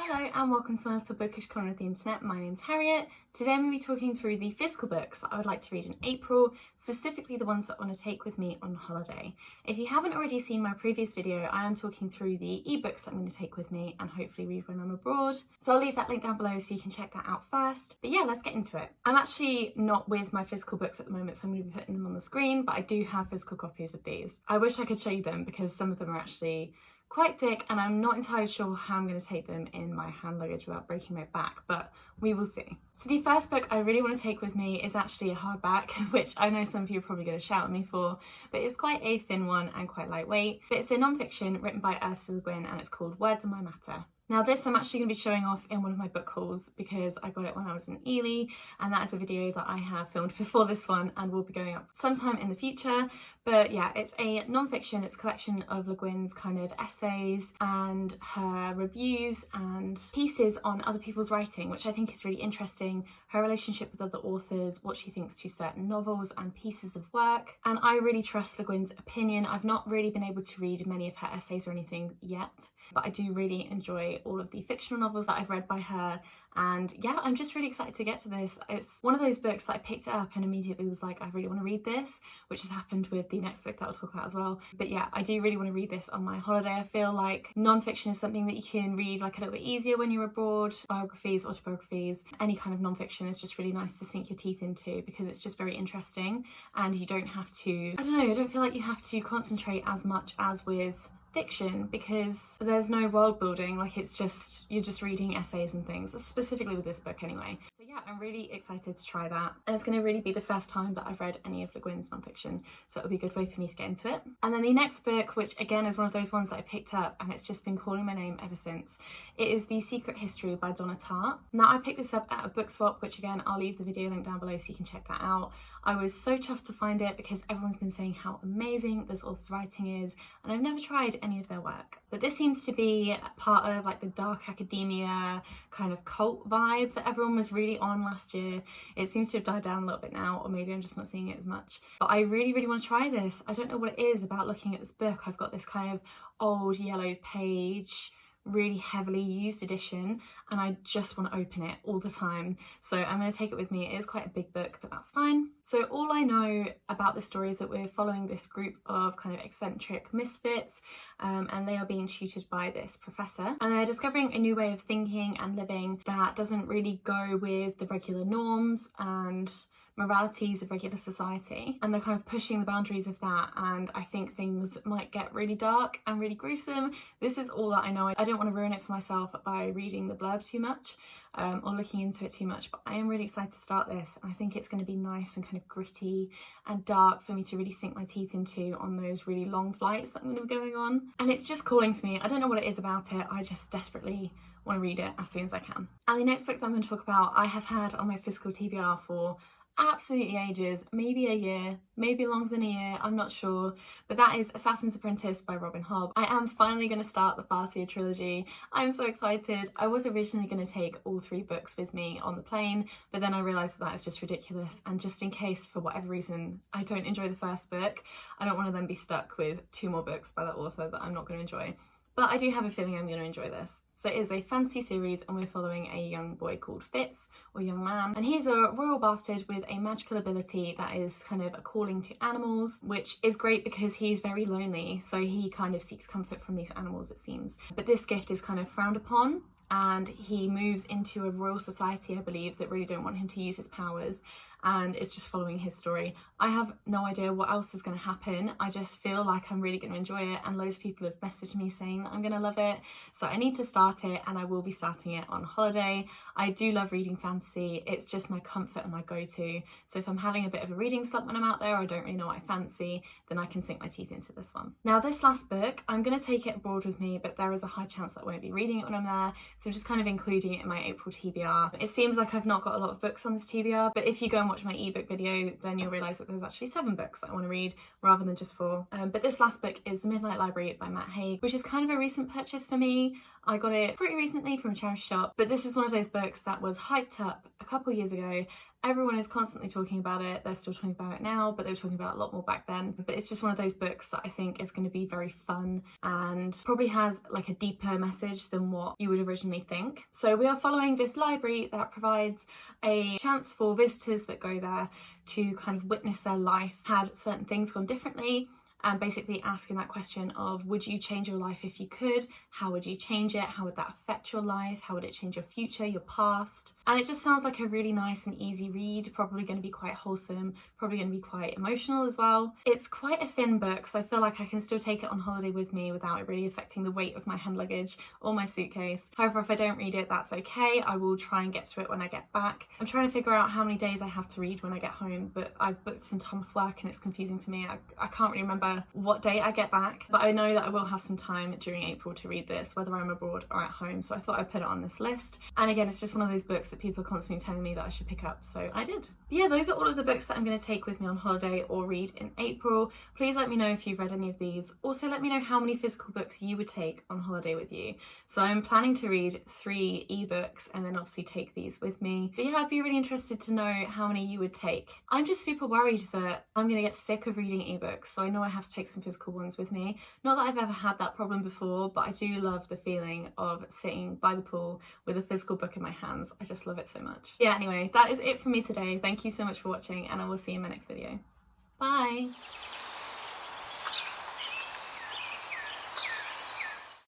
Hello and welcome to my little bookish corner of the internet. My name's Harriet. Today I'm going to be talking through the physical books that I would like to read in April, specifically the ones that I want to take with me on holiday. If you haven't already seen my previous video, I am talking through the ebooks that I'm going to take with me and hopefully read when I'm abroad. So I'll leave that link down below so you can check that out first. But yeah, let's get into it. I'm actually not with my physical books at the moment, so I'm going to be putting them on the screen, but I do have physical copies of these. I wish I could show you them because some of them are actually quite thick and I'm not entirely sure how I'm going to take them in my hand luggage without breaking my back, but we will see. So the first book I really want to take with me is actually a hardback, which I know some of you are probably going to shout at me for, but it's quite a thin one and quite lightweight. But it's a non-fiction written by Ursula Le Guin and it's called Words on My Matter. Now this I'm actually going to be showing off in one of my book hauls because I got it when I was in Ely, and that is a video that I have filmed before this one and will be going up sometime in the future. But yeah, it's a non-fiction, it's a collection of Le Guin's kind of essays and her reviews and pieces on other people's writing, which I think is really interesting. Her relationship with other authors, what she thinks to certain novels and pieces of work. And I really trust Le Guin's opinion. I've not really been able to read many of her essays or anything yet, but I do really enjoy all of the fictional novels that I've read by her. And yeah, I'm just really excited to get to this. It's one of those books that I picked it up and immediately was like, I really want to read this, which has happened with the next book that I'll talk about as well. But yeah, I do really want to read this on my holiday. I feel like non-fiction is something that you can read like a little bit easier when you're abroad. Biographies, autobiographies, any kind of non-fiction is just really nice to sink your teeth into because it's just very interesting and you don't have to, I don't know, I don't feel like you have to concentrate as much as with fiction because there's no world building, like it's just, you're just reading essays and things, specifically with this book anyway. So yeah, I'm really excited to try that, and it's going to really be the first time that I've read any of Le Guin's nonfiction, so it'll be a good way for me to get into it. And then the next book, which again is one of those ones that I picked up and it's just been calling my name ever since, it is The Secret History by Donna Tartt. Now I picked this up at a book swap, which again I'll leave the video link down below so you can check that out. I was so chuffed to find it because everyone's been saying how amazing this author's writing is, and I've never tried any of their work. But this seems to be part of like the dark academia kind of cult vibe that everyone was really on last year. It seems to have died down a little bit now, or maybe I'm just not seeing it as much. But I really want to try this. I don't know what it is about looking at this book. I've got this kind of old yellowed page, really heavily used edition, and I just want to open it all the time, so I'm going to take it with me. It is quite a big book, but that's fine. So all I know about the story is that we're following this group of kind of eccentric misfits, and they are being tutored by this professor, and they're discovering a new way of thinking and living that doesn't really go with the regular norms and moralities of regular society, and they're kind of pushing the boundaries of that, and I think things might get really dark and really gruesome. This is all that I know. I don't want to ruin it for myself by reading the blurb too much or looking into it too much, but I am really excited to start this, and I think it's going to be nice and kind of gritty and dark for me to really sink my teeth into on those really long flights that I'm going to be going on, and it's just calling to me. I don't know what it is about it, I just desperately want to read it as soon as I can. And the next book that I'm going to talk about I have had on my physical TBR for absolutely ages, maybe a year, maybe longer than a year, I'm not sure, but that is Assassin's Apprentice by Robin Hobb. I am finally going to start the Farseer trilogy. I'm so excited. I was originally going to take all 3 books with me on the plane, but then I realised that is just ridiculous, and just in case for whatever reason I don't enjoy the first book, I don't want to then be stuck with 2 more books by that author that I'm not going to enjoy. But I do have a feeling I'm going to enjoy this. So it is a fantasy series, and we're following a young boy called Fitz, or young man, and he's a royal bastard with a magical ability that is kind of a calling to animals, which is great because he's very lonely, so he kind of seeks comfort from these animals, it seems. But this gift is kind of frowned upon, and he moves into a royal society, I believe, that really don't want him to use his powers, and it's just following his story. I have no idea what else is going to happen. I just feel like I'm really going to enjoy it, and loads of people have messaged me saying that I'm going to love it, so I need to start it, and I will be starting it on holiday. I do love reading fantasy. It's just my comfort and my go-to, so if I'm having a bit of a reading slump when I'm out there, I don't really know what I fancy, then I can sink my teeth into this one. Now this last book, I'm going to take it abroad with me, but there is a high chance that I won't be reading it when I'm there, so I'm just kind of including it in my April TBR. It seems like I've not got a lot of books on this TBR, but if you go and watch my ebook video, then you'll realise that there's actually 7 books that I want to read rather than just 4. But this last book is The Midnight Library by Matt Haig, which is kind of a recent purchase for me. I got it pretty recently from a charity shop, but this is one of those books that was hyped up a couple years ago Everyone is constantly talking about it. They're still talking about it now, but they were talking about it a lot more back then. But it's just one of those books that I think is going to be very fun and probably has like a deeper message than what you would originally think. So we are following this library that provides a chance for visitors that go there to kind of witness their life, had certain things gone differently, and basically asking that question of, would you change your life if you could? How would you change it? How would that affect your life? How would it change your future, your past? And it just sounds like a really nice and easy read, probably going to be quite wholesome, probably going to be quite emotional as well. It's quite a thin book, so I feel like I can still take it on holiday with me without it really affecting the weight of my hand luggage or my suitcase. However, if I don't read it, that's okay. I will try and get to it when I get back. I'm trying to figure out how many days I have to read when I get home, but I've booked some time off work and it's confusing for me. I can't really remember what date I get back, but I know that I will have some time during April to read this, whether I'm abroad or at home, so I thought I'd put it on this list. And again, it's just one of those books that people are constantly telling me that I should pick up, so I did. But yeah, those are all of the books that I'm going to take with me on holiday or read in April. Please let me know if you've read any of these. Also, let me know how many physical books you would take on holiday with you. So I'm planning to read 3 ebooks and then obviously take these with me. But yeah, I'd be really interested to know how many you would take. I'm just super worried that I'm going to get sick of reading ebooks, so I know I have to take some physical ones with me. Not that I've ever had that problem before, but I do love the feeling of sitting by the pool with a physical book in my hands. I just love it so much. Yeah, anyway, that is it from me today. Thank you so much for watching, and I will see you in my next video. Bye!